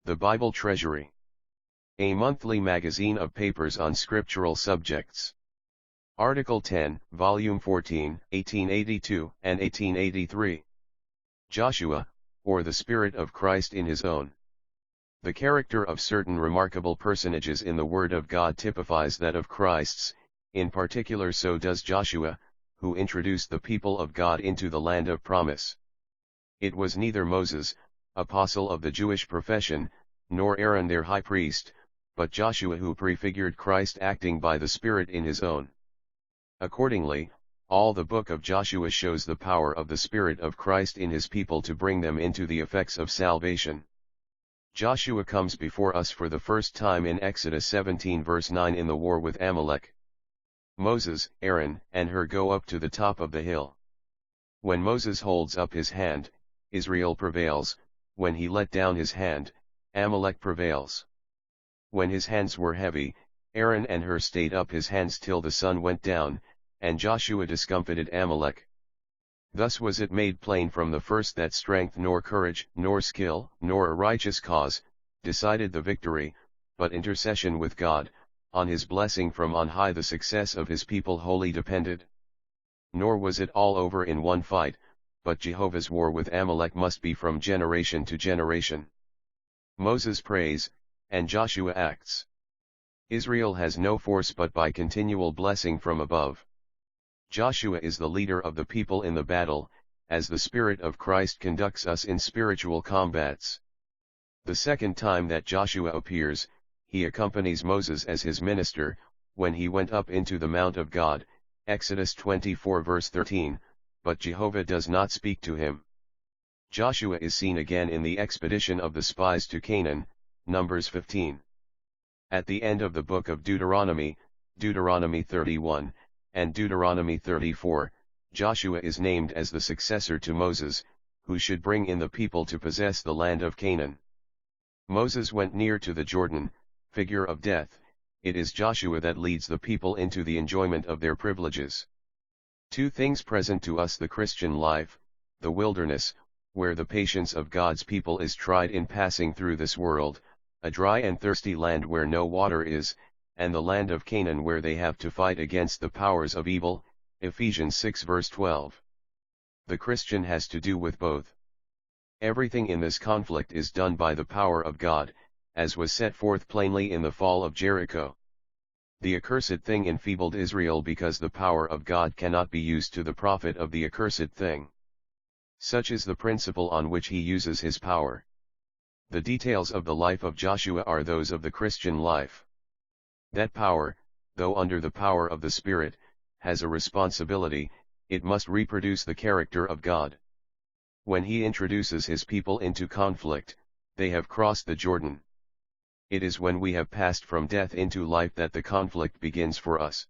The Bible Treasury. A monthly magazine of papers on scriptural subjects. Article 10, Volume 14, 1882 and 1883. Joshua, or the Spirit of Christ in his own. The character of certain remarkable personages in the Word of God typifies that of Christ's. In particular, so does Joshua, who introduced the people of God into the land of promise. It was neither Moses, apostle of the Jewish profession, nor Aaron their high priest, but Joshua who prefigured Christ acting by the Spirit in his own. Accordingly, all the book of Joshua shows the power of the Spirit of Christ in his people to bring them into the effects of salvation. Joshua comes before us for the first time in Exodus 17 verse 9 in the war with Amalek. Moses, Aaron, and Hur go up to the top of the hill. When Moses holds up his hand, Israel prevails. When he let down his hand, Amalek prevails. When his hands were heavy, Aaron and Hur stayed up his hands till the sun went down, and Joshua discomfited Amalek. Thus was it made plain from the first that strength nor courage, nor skill, nor a righteous cause, decided the victory, but intercession with God, on his blessing from on high the success of his people wholly depended. Nor was it all over in one fight, but Jehovah's war with Amalek must be from generation to generation. Moses prays, and Joshua acts. Israel has no force but by continual blessing from above. Joshua is the leader of the people in the battle, as the Spirit of Christ conducts us in spiritual combats. The second time that Joshua appears, he accompanies Moses as his minister, when he went up into the mount of God, Exodus 24 verse 13, but Jehovah does not speak to him. Joshua is seen again in the expedition of the spies to Canaan, Numbers 15. At the end of the book of Deuteronomy, Deuteronomy 31, and Deuteronomy 34, Joshua is named as the successor to Moses, who should bring in the people to possess the land of Canaan. Moses went near to the Jordan, figure of death. It is Joshua that leads the people into the enjoyment of their privileges. Two things present to us the Christian life: the wilderness, where the patience of God's people is tried in passing through this world, a dry and thirsty land where no water is, and the land of Canaan where they have to fight against the powers of evil, Ephesians 6 verse 12. The Christian has to do with both. Everything in this conflict is done by the power of God, as was set forth plainly in the fall of Jericho. The accursed thing enfeebled Israel because the power of God cannot be used to the profit of the accursed thing. Such is the principle on which he uses his power. The details of the life of Joshua are those of the Christian life. That power, though under the power of the Spirit, has a responsibility: it must reproduce the character of God. When he introduces his people into conflict, they have crossed the Jordan. It is when we have passed from death into life that the conflict begins for us.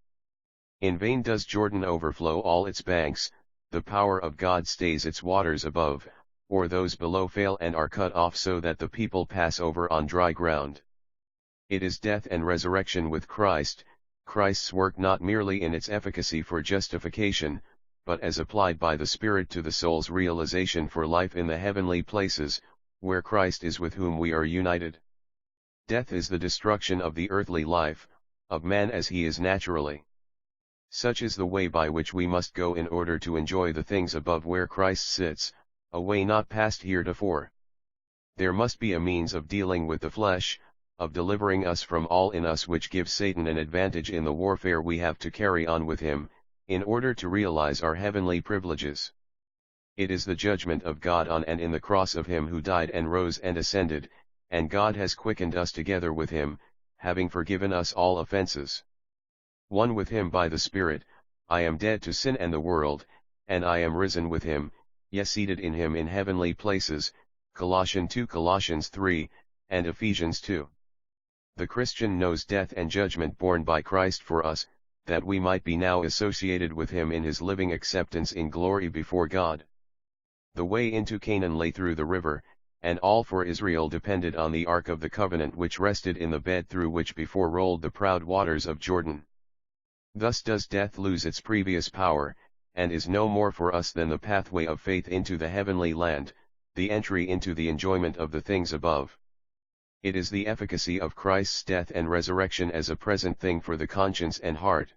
In vain does Jordan overflow all its banks, the power of God stays its waters above, or those below fail and are cut off so that the people pass over on dry ground. It is death and resurrection with Christ, Christ's work not merely in its efficacy for justification, but as applied by the Spirit to the soul's realization for life in the heavenly places, where Christ is with whom we are united. Death is the destruction of the earthly life, of man as he is naturally. Such is the way by which we must go in order to enjoy the things above where Christ sits, a way not passed heretofore. There must be a means of dealing with the flesh, of delivering us from all in us which gives Satan an advantage in the warfare we have to carry on with him, in order to realize our heavenly privileges. It is the judgment of God on and in the cross of him who died and rose and ascended, and God has quickened us together with him, having forgiven us all offenses. One with him by the Spirit, I am dead to sin and the world, and I am risen with him, yes, seated in him in heavenly places, Colossians 2, Colossians 3, and Ephesians 2. The Christian knows death and judgment borne by Christ for us, that we might be now associated with him in his living acceptance in glory before God. The way into Canaan lay through the river, and all for Israel depended on the Ark of the Covenant which rested in the bed through which before rolled the proud waters of Jordan. Thus does death lose its previous power, and is no more for us than the pathway of faith into the heavenly land, the entry into the enjoyment of the things above. It is the efficacy of Christ's death and resurrection as a present thing for the conscience and heart.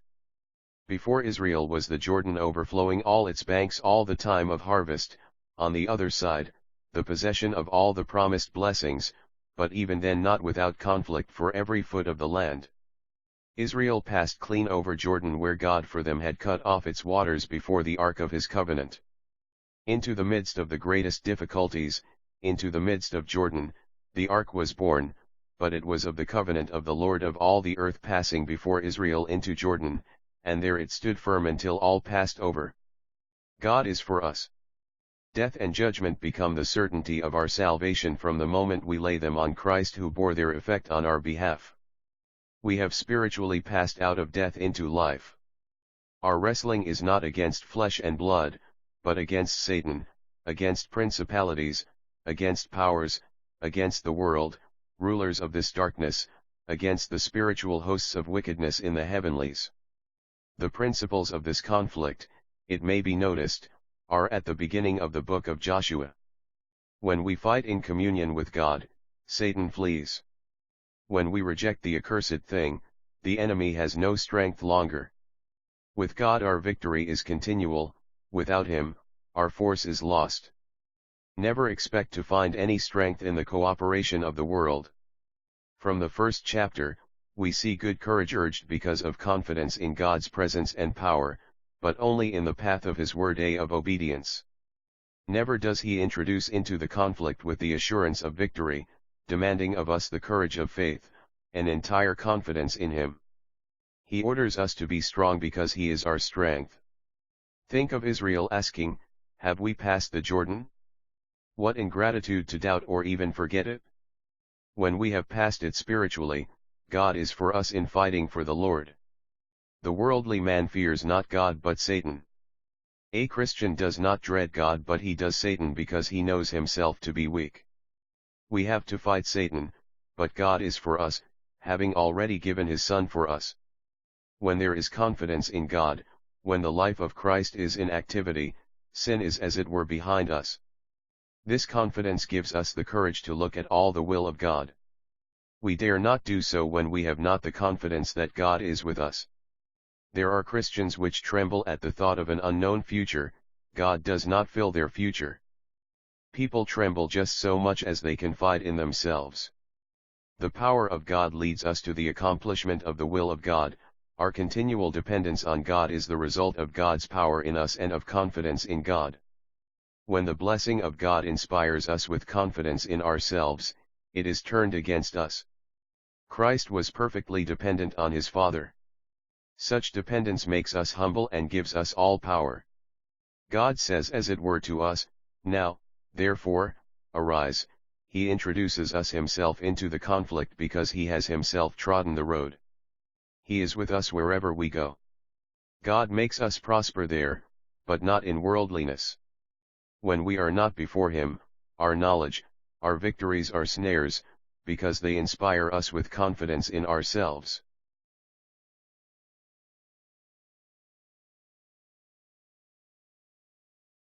Before Israel was the Jordan overflowing all its banks all the time of harvest, on the other side, the possession of all the promised blessings, but even then not without conflict for every foot of the land. Israel passed clean over Jordan where God for them had cut off its waters before the ark of his covenant. Into the midst of the greatest difficulties, into the midst of Jordan, the ark was borne, but it was of the covenant of the Lord of all the earth passing before Israel into Jordan, and there it stood firm until all passed over. God is for us. Death and judgment become the certainty of our salvation from the moment we lay them on Christ who bore their effect on our behalf. We have spiritually passed out of death into life. Our wrestling is not against flesh and blood, but against Satan, against principalities, against powers, against the world, rulers of this darkness, against the spiritual hosts of wickedness in the heavenlies. The principles of this conflict, it may be noticed, are at the beginning of the book of Joshua. When we fight in communion with God, Satan flees. When we reject the accursed thing, the enemy has no strength longer. With God our victory is continual, without him, our force is lost. Never expect to find any strength in the cooperation of the world. From the first chapter, we see good courage urged because of confidence in God's presence and power, but only in the path of his word of obedience. Never does he introduce into the conflict with the assurance of victory, demanding of us the courage of faith, and entire confidence in him. He orders us to be strong because he is our strength. Think of Israel asking, "Have we passed the Jordan?" What ingratitude to doubt or even forget it! When we have passed it spiritually, God is for us in fighting for the Lord. The worldly man fears not God but Satan. A Christian does not dread God but he does Satan because he knows himself to be weak. We have to fight Satan, but God is for us, having already given his Son for us. When there is confidence in God, when the life of Christ is in activity, sin is as it were behind us. This confidence gives us the courage to look at all the will of God. We dare not do so when we have not the confidence that God is with us. There are Christians which tremble at the thought of an unknown future. God does not fill their future. People tremble just so much as they confide in themselves. The power of God leads us to the accomplishment of the will of God. Our continual dependence on God is the result of God's power in us and of confidence in God. When the blessing of God inspires us with confidence in ourselves, it is turned against us. Christ was perfectly dependent on his Father. Such dependence makes us humble and gives us all power. God says as it were to us, "Now, therefore, arise." He introduces us himself into the conflict because he has himself trodden the road. He is with us wherever we go. God makes us prosper there, but not in worldliness. When we are not before him, our knowledge, our victories are snares, because they inspire us with confidence in ourselves.